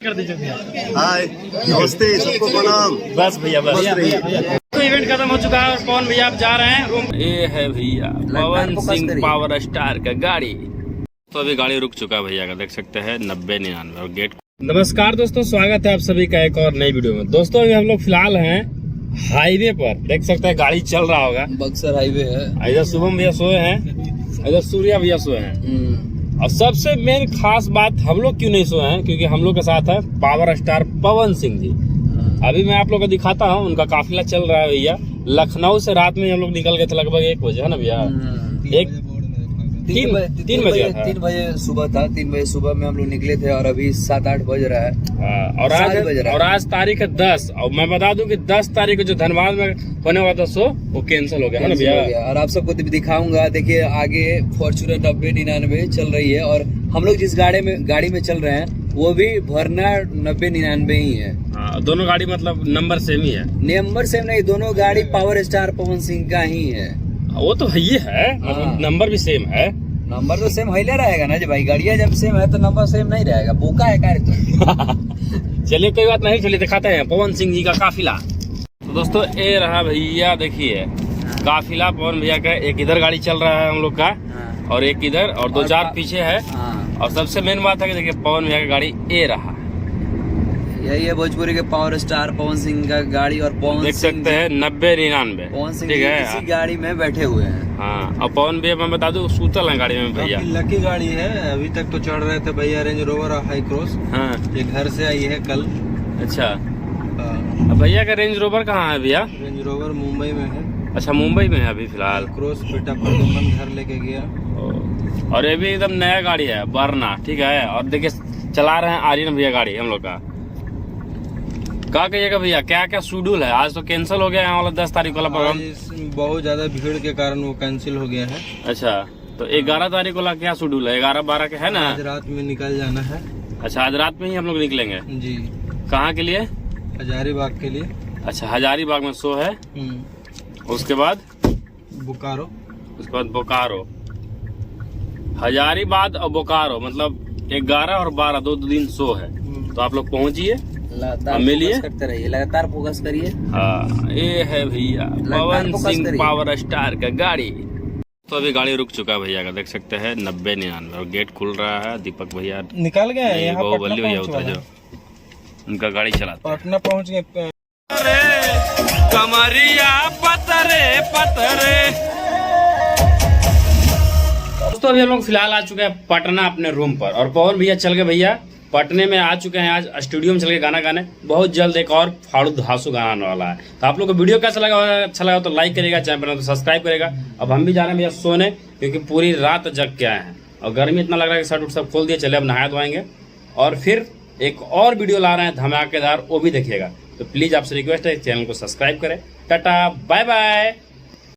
कर दीजिए भैया। हाय नमस्ते, सबको प्रणाम। बस भैया बस तो इवेंट खत्म हो चुका है और पवन भैया आप जा रहे हैं रूम। ये है भैया पवन सिंह पावर स्टार का गाड़ी। तो अभी गाड़ी रुक चुका है भैया का, देख सकते हैं 90-99 और गेट। नमस्कार दोस्तों, स्वागत है आप सभी का एक और नई वीडियो में। दोस्तों अभी हम लोग फिलहाल हैं हाईवे पर, देख सकते हैं गाड़ी चल रहा होगा। बक्सर हाईवे है। इधर शुभम भैया सोए हैं, इधर सूर्या भैया सोए हैं। और सबसे मेन खास बात, हम लोग क्यों नहीं सोए हैं, क्योंकि हम लोग के साथ है पावर स्टार पवन सिंह जी। अभी मैं आप लोग को दिखाता हूँ, उनका काफिला चल रहा है भैया। लखनऊ से रात में हम लोग निकल गए थे लगभग 1 बजे, है ना भैया? 3 बजे सुबह था। 3 बजे सुबह में हम लोग निकले थे और अभी 7-8 बज रहा है। और आज तारीख है 10। और मैं बता दूं कि 10 तारीख को जो धनबाद में होने वाला था शो वो कैंसिल हो गया, है ना भैया? और आप सबको दिखाऊंगा। देखिए आगे फॉर्च्यूनर 90-99 चल रही है और हम लोग जिस गाड़ी में चल रहे हैं वो भी भरना 90-99 ही है। दोनों गाड़ी मतलब नंबर सेम ही है। नंबर सेम नहीं, दोनों गाड़ी पावर स्टार पवन सिंह का ही है। वो तो है ही है, मतलब नंबर भी सेम है। नंबर तो सेम हिले रहेगा ना जी भाई, गाड़ियाँ जब सेम है तो नंबर सेम नहीं रहेगा। बोका है कार तो। चलिए कोई बात नहीं, चलिए दिखाते हैं पवन सिंह जी का काफिला। तो दोस्तों ये रहा भैया, देखिए काफिला पवन भैया का। एक इधर गाड़ी चल रहा है हम लोग का और एक इधर और 2-4 पीछे है। और सबसे मेन बात है कि देखिए पवन भैया का गाड़ी ये रहा। यही है भोजपुरी के पावर स्टार पवन सिंह का गाड़ी। और पवन देख सकते हैं 90-99 पवन सिंह ठीक है, इसी गाड़ी में बैठे हुए हैं। हाँ, और पवन भैया मैं बता दूं सूतल है गाड़ी में भैया। लकी गाड़ी है। अभी तक तो चढ़ रहे थे भैया रेंज रोवर हाई क्रॉस। हाँ, ये घर से आई है कल। अच्छा, भैया का रेंज रोवर कहाँ है भैया? रेंज रोवर मुंबई में है। अच्छा, मुंबई में है अभी फिलहाल। क्रॉस बेटा प्रदुमन घर लेके गया। और ये भी एकदम नया गाड़ी है, वरना ठीक है। और देखिए चला रहे हैं आर्यन भैया गाड़ी हम लोग का। क्या कहिएगा भैया, क्या क्या शेड्यूल है? आज तो कैंसिल हो गया यहाँ वाला 10 तारीख वाला प्रोग्राम। बहुत ज्यादा भीड़ के कारण वो कैंसिल हो गया है। अच्छा, तो 11 तारीख वाला क्या शेड्यूल है? 11-12 के है ना? आज रात में निकल जाना है। अच्छा, आज रात में ही हम लोग निकलेंगे जी। कहाँ के लिए? हजारीबाग के लिए। अच्छा, हजारीबाग में शो है। उसके बाद बोकारो। उसके बाद बोकारो। हजारीबाग और बोकारो मतलब 11 और 12 2 दिन शो है। तो आप लोग पहुंचिए, मिलिए, करते रहिए, लगातार फोकस करिए। हाँ, ये है भैया पवन सिंह पावर स्टार का गाड़ी। तो अभी गाड़ी रुक चुका है भैया का, देख सकते हैं 90-99 और गेट खुल रहा है। दीपक भैया निकल गए, बाहुबली भैया उतर जो उनका गाड़ी चलाते हैं। पटना पहुंच गए। कमरिया पतरे पतरे। दोस्तों अभी हम लोग फिलहाल आ चुके हैं पटना अपने रूम पर। और पवन भैया चल गए भैया पटने में, आ चुके हैं आज स्टूडियो में चल के गाना गाने। बहुत जल्द एक और फाड़ू धासू गाना आने वाला है। तो आप लोग को वीडियो कैसा लगा? अच्छा लगा तो लाइक करेगा, चैनल पर तो सब्सक्राइब करेगा। अब हम भी जा रहे हैं भैया सोने, क्योंकि पूरी रात जग के आए हैं और गर्मी इतना लग रहा है कि शर्ट उट सब खोल दिए। चले अब नहाया धोएंगे और फिर एक और वीडियो ला रहे हैं धमाकेदार, वो भी देखिएगा। तो प्लीज़ आपसे रिक्वेस्ट है चैनल को सब्सक्राइब करें। Tata bye bye.